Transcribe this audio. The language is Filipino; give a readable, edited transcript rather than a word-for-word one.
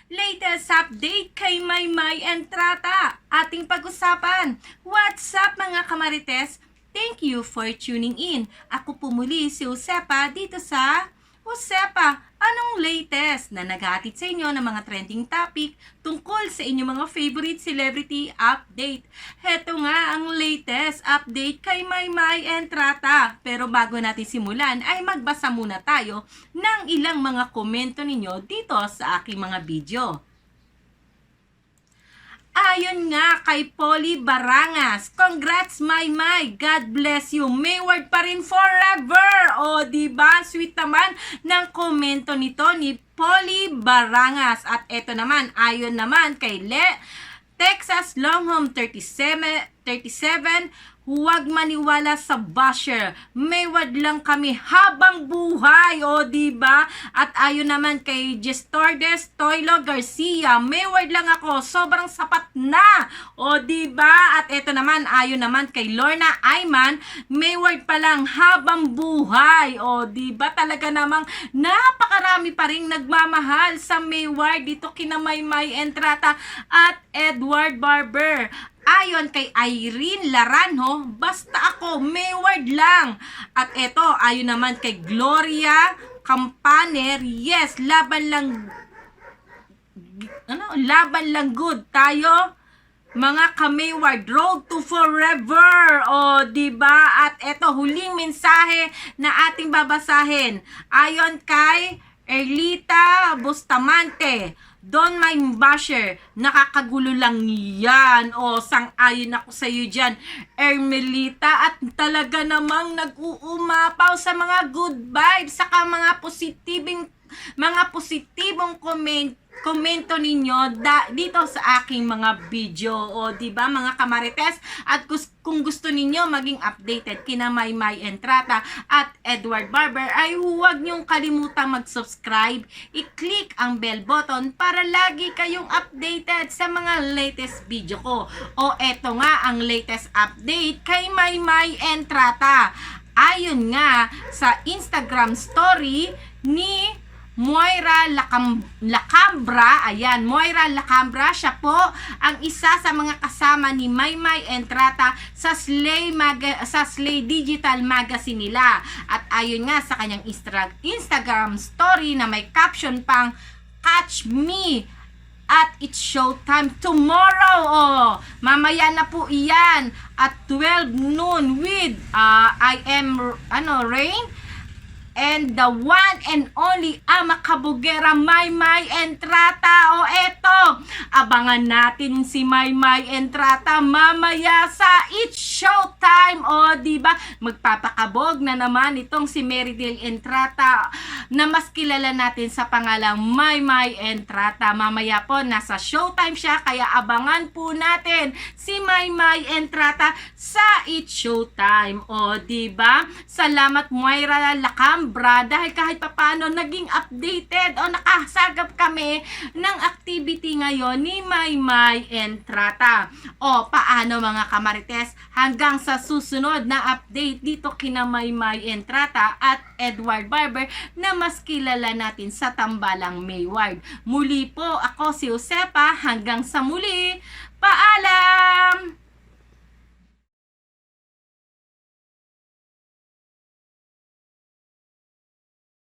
Latest update kay Maymay Entrata. Ating pag-usapan. What's up mga kamarites? Thank you for tuning in. Ako po muli si Josepa dito sa Josepa. Anong latest na naghatid sa inyo ng mga trending topic tungkol sa inyong mga favorite celebrity update? Heto nga ang latest update kay Maymay Entrata. Pero bago natin simulan ay magbasa muna tayo ng ilang mga komento ninyo dito sa aking mga video. Ayon nga kay Polly Barangas, congrats Maymay, God bless you, Mayward pa rin forever. O diba, sweet naman ng komento nito ni Polly Barangas. At eto naman, ayon naman kay Texas Longhorn 37, huwag maniwala sa basher. Mayward lang kami habang buhay. O diba? At ayon naman kay Gestordes Toilo Garcia, Mayward lang ako, sobrang sapat na. O diba? At eto naman, ayon naman kay Lorna Ayman, Mayward pa lang habang buhay. O diba? Talaga namang napakarami pa ring nagmamahal sa Mayward dito kina Maymay Entrata at Edward Barber. Ayon kay Irene Laranjo, basta ako, Mayward lang. At eto, ayon naman kay Gloria Campaner, yes, laban lang good tayo, mga ka-Mayward, road to forever. O diba? At eto, huling mensahe na ating babasahin. Ayon kay Erlita Bustamante, Don my basher, nakakagulo lang yan. O, sang-ayon ako sa iyo dyan, Ermelita. At talaga namang nag-uumapaw sa mga good vibes, saka mga positibong komento ninyo dito sa aking mga video. O, diba mga kamarites? At kung gusto ninyo maging updated kina Maymay Entrata at Edward Barber, ay huwag niyong kalimutang mag-subscribe, i-click ang bell button para lagi kayong updated sa mga latest video ko. O eto nga ang latest update kay Maymay Entrata. Ayon nga sa Instagram story ni Moira Lacambra, ayan, Moira Lacambra, siya po ang isa sa mga kasama ni Maymay Entrata sa Slay Digital Magazine nila. At ayon nga sa kanyang Instagram story na may caption pang, "Catch me at it's showtime tomorrow." Oh, mamaya na po iyan at 12 noon with Rain and the one and only ama kabugera Maymay Entrata. O eto, abangan natin si Maymay Entrata mamaya sa It's Showtime. O diba, magpapakabog na naman itong si Meridel Entrata na mas kilala natin sa pangalang Maymay Entrata. Mamaya po nasa Showtime siya, kaya abangan po natin si Maymay Entrata sa It's Showtime. O diba, salamat Moira Lacambra, dahil kahit papano naging updated o nakasagap kami ng activity ngayon ni Maymay Entrata. O paano mga kamarites, hanggang sa susunod na update dito kina Maymay Entrata at Edward Barber na mas kilala natin sa tambalang Mayward. Muli po ako si Josepa, hanggang sa muli, paalam!